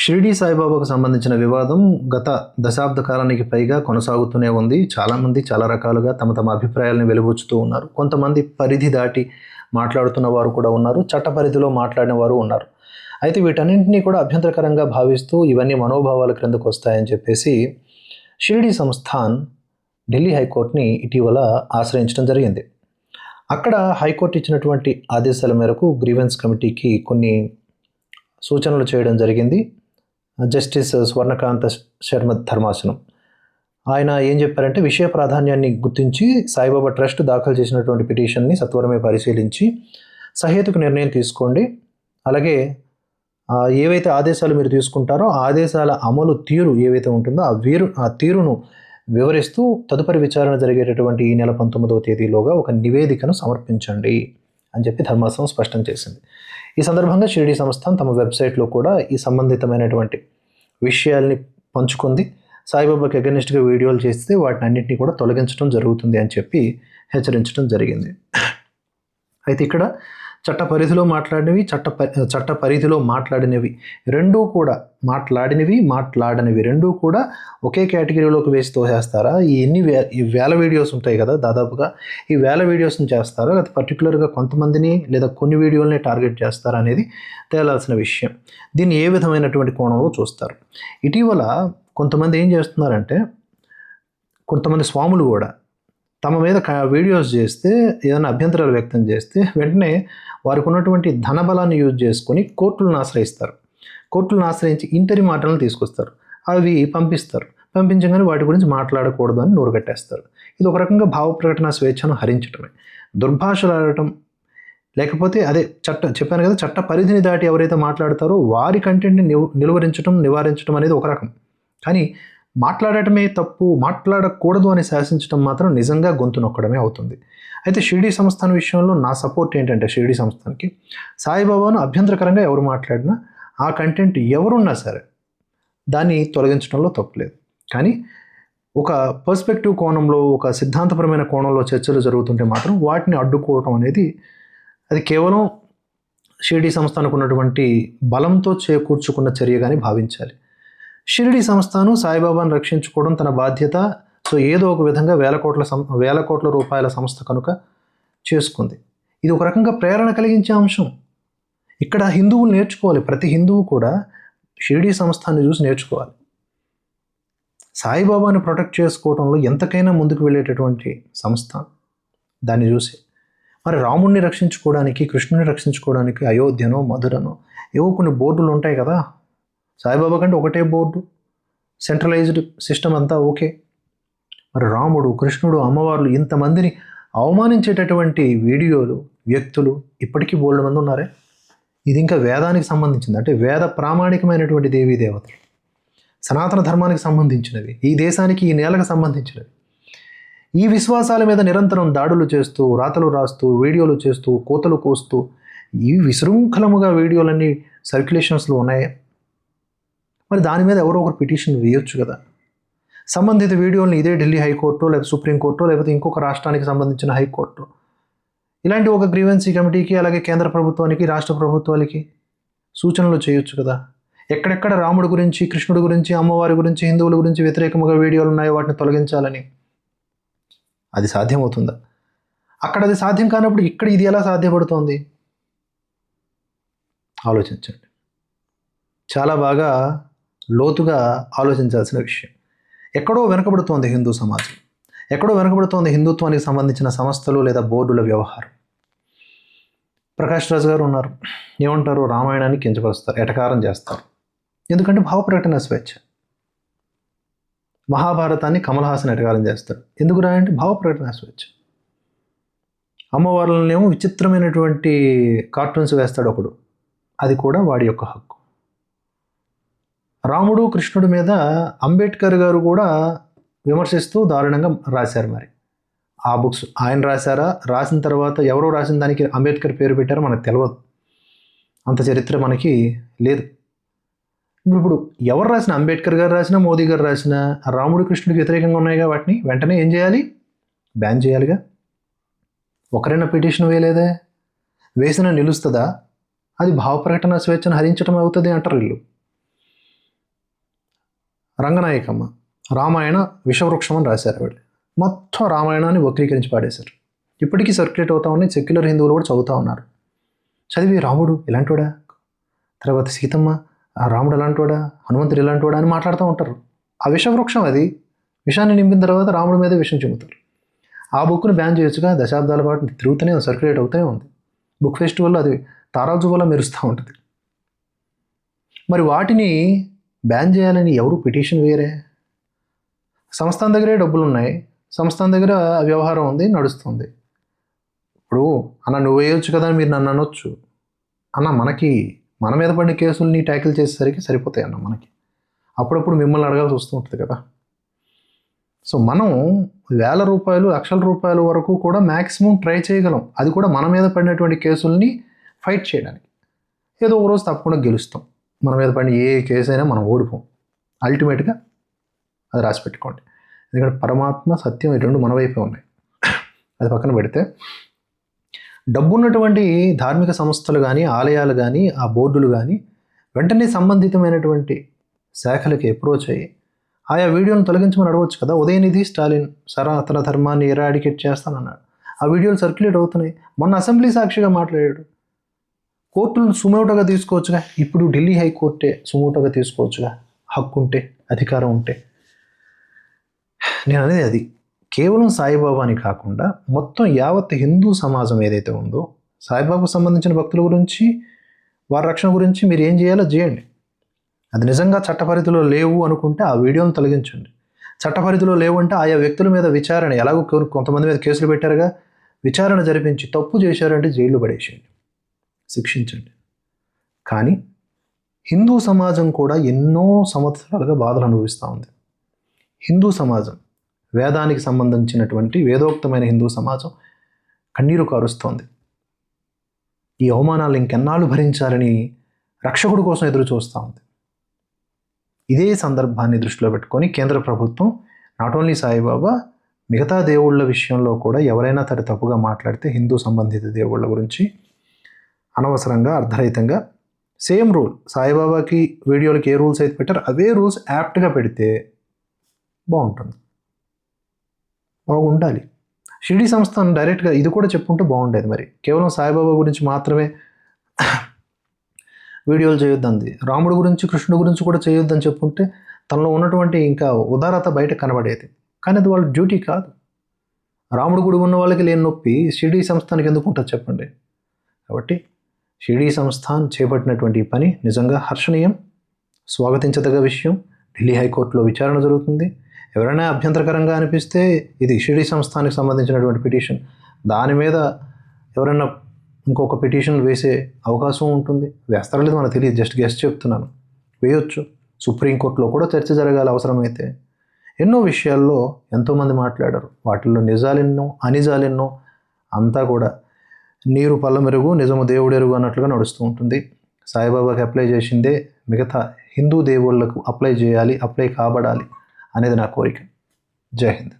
షిరిడి సాయిబాబాకు సంబంధించిన వివాదం గత దశాబ్ద కాలానికి పైగా కొనసాగుతూనే ఉంది. చాలామంది చాలా రకాలుగా తమ తమ అభిప్రాయాలను వెలిబుచ్చుతూ ఉన్నారు. కొంతమంది పరిధి దాటి మాట్లాడుతున్న వారు కూడా ఉన్నారు. చట్ట పరిధిలో మాట్లాడిన వారు ఉన్నారు. అయితే వీటన్నింటినీ కూడా అభ్యంతరకరంగా భావిస్తూ ఇవన్నీ మనోభావాల క్రిందకు వస్తాయని చెప్పేసి షిరిడి సంస్థాన్ ఢిల్లీ హైకోర్టుని ఇటీవల ఆశ్రయించడం జరిగింది. అక్కడ హైకోర్టు ఇచ్చినటువంటి ఆదేశాల మేరకు గ్రీవెన్స్ కమిటీకి కొన్ని సూచనలు చేయడం జరిగింది. జస్టిస్ స్వర్ణకాంత శర్మ ధర్మాసనం ఆయన ఏం చెప్పారంటే, విషయ ప్రాధాన్యాన్ని గుర్తించి సాయిబాబా ట్రస్ట్ దాఖలు చేసినటువంటి పిటిషన్ని సత్వరమే పరిశీలించి సహేతుక నిర్ణయం తీసుకోండి. అలాగే ఏవైతే ఆదేశాలు మీరు తీసుకుంటారో ఆ ఆదేశాల అమలు తీరు ఏవైతే ఉంటుందో ఆ తీరును వివరిస్తూ తదుపరి విచారణ జరిగేటటువంటి ఈ నెల 19వ తేదీలోగా ఒక నివేదికను సమర్పించండి అని చెప్పి ధర్మాసనం స్పష్టం చేసింది. ఈ సందర్భంగా షిరిడి సంస్థాన్ తమ వెబ్సైట్లో కూడా ఈ సంబంధితమైనటువంటి విషయాల్ని పంచుకుంది. సాయిబాబాకి అగెనిస్ట్గా వీడియోలు చేస్తే వాటిని అన్నింటినీ కూడా తొలగించడం జరుగుతుంది అని చెప్పి హెచ్చరించడం జరిగింది. అయితే ఇక్కడ చట్ట పరిధిలో మాట్లాడినవి, చట్ట పరిధిలో మాట్లాడినవి రెండూ కూడా మాట్లాడనివి రెండూ కూడా ఒకే కేటగిరీలోకి వేసి తోసేస్తారా? ఈ వేల వీడియోస్ ఉంటాయి కదా, దాదాపుగా ఈ వేల వీడియోస్ని చేస్తారా, లేదా పర్టికులర్గా కొంతమందిని లేదా కొన్ని వీడియోలని టార్గెట్ చేస్తారా అనేది తేలాల్సిన విషయం. దీన్ని ఏ విధమైనటువంటి కోణంలో చూస్తారు? ఇటీవల కొంతమంది ఏం చేస్తున్నారంటే, కొంతమంది స్వాములు కూడా తమ మీద వీడియోస్ చేస్తే, ఏదైనా అభ్యంతరాలు వ్యక్తం చేస్తే వెంటనే వారికి ఉన్నటువంటి ధనబలాన్ని యూజ్ చేసుకొని కోర్టులను ఆశ్రయిస్తారు. కోర్టులను ఆశ్రయించి ఇంటరి మాటలను తీసుకొస్తారు, అవి పంపిస్తారు. పంపించగానే వాటి గురించి మాట్లాడకూడదు అని నోరు కట్టేస్తారు. ఇది ఒక రకంగా భావ ప్రకటన స్వేచ్ఛను హరించడమే. దుర్భాషలాడటం, లేకపోతే అదే చెప్పాను కదా, చట్ట పరిధిని దాటి ఎవరైతే మాట్లాడతారో వారి కంటెంట్ని నివారించడం అనేది ఒక రకం. కానీ మాట్లాడటమే తప్పు, మాట్లాడకూడదు అని శాసించడం మాత్రం నిజంగా గొంతు నొక్కడమే అవుతుంది. అయితే షిరిడి సంస్థాన్ విషయంలో నా సపోర్ట్ ఏంటంటే, షిరిడి సంస్థాన్కి సాయిబాబాను అభ్యంతరకరంగా ఎవరు మాట్లాడినా ఆ కంటెంట్ ఎవరున్నా సరే దాన్ని తొలగించడంలో తప్పులేదు. కానీ ఒక పర్స్పెక్టివ్ కోణంలో, ఒక సిద్ధాంతపరమైన కోణంలో చర్చలు జరుగుతుంటే మాత్రం వాటిని అడ్డుకోవడం అనేది అది కేవలం షిరిడి సంస్థానికి ఉన్నటువంటి బలంతో చేకూర్చుకున్న చర్యగానే భావించాలి. షిరిడి సంస్థను సాయిబాబాను రక్షించుకోవడం తన బాధ్యత. సో ఏదో ఒక విధంగా వేల కోట్ల రూపాయల సంస్థ కనుక చేసుకుంది. ఇది ఒక రకంగా ప్రేరణ కలిగించే అంశం. ఇక్కడ హిందువులు నేర్చుకోవాలి. ప్రతి హిందువు కూడా షిరిడి సంస్థాన్ని చూసి నేర్చుకోవాలి. సాయిబాబాని ప్రొటెక్ట్ చేసుకోవడంలో ఎంతకైనా ముందుకు వెళ్ళేటటువంటి సంస్థ దాన్ని చూసి. మరి రాముడిని రక్షించుకోవడానికి, కృష్ణుని రక్షించుకోవడానికి అయోధ్యనో మధురనో ఏవో కొన్ని బోర్డులు ఉంటాయి కదా. సాయిబాబా కంటే ఒకటే బోర్డు, సెంట్రలైజ్డ్ సిస్టమ్ అంతా ఓకే. మరి రాముడు, కృష్ణుడు, అమ్మవార్లు ఇంతమందిని అవమానించేటటువంటి వీడియోలు, వ్యక్తులు ఇప్పటికీ బోల్డ్ మంది ఉన్నారే. ఇది ఇంకా వేదానికి సంబంధించింది, అంటే వేద ప్రామాణికమైనటువంటి దేవీ దేవతలు, సనాతన ధర్మానికి సంబంధించినవి, ఈ దేశానికి, ఈ నేలకు సంబంధించినవి. ఈ విశ్వాసాల మీద నిరంతరం దాడులు చేస్తూ, రాతలు రాస్తూ, వీడియోలు చేస్తూ, కోతలు కోస్తూ ఈ విశృంఖలముగా వీడియోలన్నీ సర్క్యులేషన్స్లో ఉన్నాయి. మరి దాని మీద ఎవరో ఒకరు పిటిషన్ వేయొచ్చు కదా. సంబంధిత వీడియోలను ఇదే ఢిల్లీ హైకోర్టు, లేకపోతే సుప్రీంకోర్టు, లేకపోతే ఇంకొక రాష్ట్రానికి సంబంధించిన హైకోర్టు, ఇలాంటి ఒక గ్రీవెన్సీ కమిటీకి, అలాగే కేంద్ర ప్రభుత్వానికి, రాష్ట్ర ప్రభుత్వాలకి సూచనలు చేయొచ్చు కదా. ఎక్కడెక్కడ రాముడి గురించి, కృష్ణుడి గురించి, అమ్మవారి గురించి, హిందువుల గురించి వ్యతిరేకంగా వీడియోలు ఉన్నాయో వాటిని తొలగించాలని. అది సాధ్యమవుతుందా? అక్కడ అది సాధ్యం కానప్పుడు ఇక్కడ ఇది ఎలా సాధ్యపడుతోంది? ఆలోచించండి. చాలా బాగా లోతుగా ఆలోచించాల్సిన విషయం. ఎక్కడో వెనకబడుతోంది హిందూ సమాజం, ఎక్కడో వెనకబడుతోంది హిందుత్వానికి సంబంధించిన సంస్థలు లేదా బోర్డుల వ్యవహారం. ప్రకాష్ రాజ్ గారు ఉన్నారు, ఏమంటారు? రామాయణాన్ని కించపరుస్తారు, ఎటకారం చేస్తారు. ఎందుకంటే భావ ప్రకటన స్వేచ్ఛ. మహాభారతాన్ని కమల్ హాసన్ ఎటకారం చేస్తాడు. ఎందుకు రాయంటే భావ ప్రకటన స్వేచ్ఛ. అమ్మవార్లనేమో విచిత్రమైనటువంటి కార్టూన్స్ వేస్తాడు ఒకడు, అది కూడా వాడి యొక్క హక్కు. రాముడు, కృష్ణుడి మీద అంబేద్కర్ గారు కూడా విమర్శిస్తూ దారుణంగా రాశారు. మరి ఆ బుక్స్ ఆయన రాశారా? రాసిన తర్వాత ఎవరో రాసిన దానికి అంబేద్కర్ పేరు పెట్టారో మనకు తెలియదు, అంత చరిత్ర మనకి లేదు. ఇప్పుడు ఎవరు రాసిన, అంబేద్కర్ గారు రాసినా, మోదీ గారు రాసినా రాముడు, కృష్ణుడికి వ్యతిరేకంగా ఉన్నాయిగా, వాటిని వెంటనే ఏం చేయాలి? బ్యాన్ చేయాలిగా. ఒకరైనా పిటిషన్ వేయలేదే, వేసినా నిలుస్తుందా? అది భావ ప్రకటన స్వేచ్ఛను హరించడం అవుతుంది అంటారు వీళ్ళు. రంగనాయకమ్మ రామాయణ విషవృక్షం అని రాశారు ఆవిడ. మొత్తం రామాయణాన్ని వక్రీకరించి పాడేశారు. ఇప్పటికీ సర్క్యులేట్ అవుతా ఉన్నాయి, సెక్యులర్ హిందువులు కూడా చదువుతూ ఉన్నారు. చదివి రాముడు ఇలాంటివాడా, తర్వాత సీతమ్మ ఆ రాముడు ఎలాంటివాడా, హనుమంతుడు ఇలాంటివాడా అని మాట్లాడుతూ ఉంటారు. ఆ విషవృక్షం అది, విషాన్ని నింపిన తర్వాత రాముడి మీద విషం చెబుతారు. ఆ బుక్ని బ్యాన్ చేయొచ్చుగా, దశాబ్దాల పాటు తిరుగుతూనే సర్క్యులేట్ అవుతూనే ఉంది. బుక్ ఫెస్టివల్లో అది తారాజు వల్ల మెరుస్తూ ఉంటుంది. మరి వాటిని బ్యాన్ చేయాలని ఎవరు పిటిషన్ వేయరే? సంస్థాన్ దగ్గరే డబ్బులు ఉన్నాయి, సంస్థాన్ దగ్గర వ్యవహారం ఉంది, నడుస్తుంది. ఇప్పుడు అన్న నువ్వు వేయొచ్చు కదా అని మీరు నన్ను అనొచ్చు అన్న, మన మీద పడిన కేసుల్ని ట్యాకిల్ చేసేసరికి సరిపోతాయి అన్న మనకి. అప్పుడప్పుడు మిమ్మల్ని అడగాల్సి వస్తూ ఉంటుంది కదా. సో మనం వేల రూపాయలు, లక్షల రూపాయల వరకు కూడా మ్యాక్సిమం ట్రై చేయగలం, అది కూడా మన మీద పడినటువంటి కేసుల్ని ఫైట్ చేయడానికి. ఏదో ఒక రోజు తప్పకుండా గెలుస్తాం. మన మీద పడిన ఏ కేసు అయినా మనం ఓడిపోం. అల్టిమేట్గా అది రాసి పెట్టుకోండి. ఎందుకంటే పరమాత్మ, సత్యం ఈ రెండు మన వైపే ఉన్నాయి. అది పక్కన పెడితే డబ్బున్నటువంటి ధార్మిక సంస్థలు కానీ, ఆలయాలు కానీ, ఆ బోర్డులు కానీ వెంటనే సంబంధితమైనటువంటి శాఖలకి అప్రోచ్ అయ్యి ఆయా వీడియోలను తొలగించమని అడగవచ్చు కదా. ఉదయనిధి స్టాలిన్ సనాతన ధర్మాన్ని ఎరాడికేట్ చేస్తానన్నాడు. ఆ వీడియోలు సర్క్యులేట్ అవుతున్నాయి. మొన్న అసెంబ్లీ సాక్షిగా మాట్లాడాడు. కోర్టులను సుమోటోగా తీసుకోవచ్చుగా. ఇప్పుడు ఢిల్లీ హైకోర్టే సుమోటోగా తీసుకోవచ్చుగా, హక్కు ఉంటే, అధికారం ఉంటే. నేను అనేది అది కేవలం సాయిబాబాని కాకుండా మొత్తం యావత్ హిందూ సమాజం ఏదైతే ఉందో, సాయిబాబాకు సంబంధించిన భక్తుల గురించి, వారి రక్షణ గురించి మీరు ఏం చేయాలో చేయండి. అది నిజంగా చట్టపరిధిలో లేవు అనుకుంటే ఆ వీడియోను తొలగించండి. చట్టపరిధిలో లేవు అంటే ఆయా వ్యక్తుల మీద విచారణ, ఎలాగో కొంతమంది మీద కేసులు పెట్టారుగా, విచారణ జరిపించి తప్పు చేశారంటే జైలు పడేసేయండి, శిక్షించండి. కానీ హిందూ సమాజం కూడా ఎన్నో సంవత్సరాలుగా బాధలు అనుభవిస్తూ ఉంది. హిందూ సమాజం, వేదానికి సంబంధించినటువంటి వేదోక్తమైన హిందూ సమాజం కన్నీరు కారుస్తోంది. ఈ అవమానాలు ఇంకెన్నాళ్ళు భరించాలని రక్షకుడి కోసం ఎదురు చూస్తూ ఉంది. ఇదే సందర్భాన్ని దృష్టిలో పెట్టుకొని కేంద్ర ప్రభుత్వం నాట్ ఓన్లీ సాయిబాబా, మిగతా దేవుళ్ళ విషయంలో కూడా ఎవరైనా తప్పుగా మాట్లాడితే హిందూ సంబంధిత దేవుళ్ళ గురించి అనవసరంగా, అర్ధరహితంగా సేమ్ రూల్, సాయిబాబాకి వీడియోలకి ఏ రూల్స్ అయితే పెట్టారో అవే రూల్స్ యాప్ట్గా పెడితే బాగుంటుంది, బాగుండాలి. షిరిడి సంస్థను డైరెక్ట్గా ఇది కూడా చెప్పుకుంటే బాగుండేది. మరి కేవలం సాయిబాబా గురించి మాత్రమే వీడియోలు చేయొద్దంది, రాముడి గురించి, కృష్ణుడి గురించి కూడా చేయొద్దని చెప్పుకుంటే తనలో ఉన్నటువంటి ఇంకా ఉదారత బయట కనబడేది. కానీ అది వాళ్ళ డ్యూటీ కాదు. రాముడి గుడి ఉన్న వాళ్ళకి లేని నొప్పి షిరిడి సంస్థానికి ఎందుకు ఉంటుంది చెప్పండి. కాబట్టి షిరిడి సంస్థాన్ చేపట్టినటువంటి పని నిజంగా హర్షణీయం, స్వాగతించదగ్గ విషయం. ఢిల్లీ హైకోర్టులో విచారణ జరుగుతుంది. ఎవరైనా అభ్యంతరకరంగా అనిపిస్తే ఇది షిరిడి సంస్థానికి సంబంధించినటువంటి పిటిషన్, దాని మీద ఎవరైనా ఇంకొక పిటిషన్ వేసే అవకాశం ఉంటుంది. వేస్తారో లేదు మనకు తెలియదు, జస్ట్ గెస్ట్ చెప్తున్నాను. వేయొచ్చు. సుప్రీంకోర్టులో కూడా చర్చ జరగాలి అవసరమైతే. ఎన్నో విషయాల్లో ఎంతోమంది మాట్లాడారు. వాటిల్లో నిజాలెన్నో, అనిజాలెన్నో, అంతా కూడా నీరు పల్ల మెరుగు, నిజము దేవుడెరుగు అన్నట్లుగా నడుస్తూ ఉంటుంది. సాయిబాబాకి అప్లై చేసిందే మిగతా హిందూ దేవుళ్ళకు అప్లై చేయాలి, అప్లై కాబడాలి అనేది నా కోరిక. జై హింద్.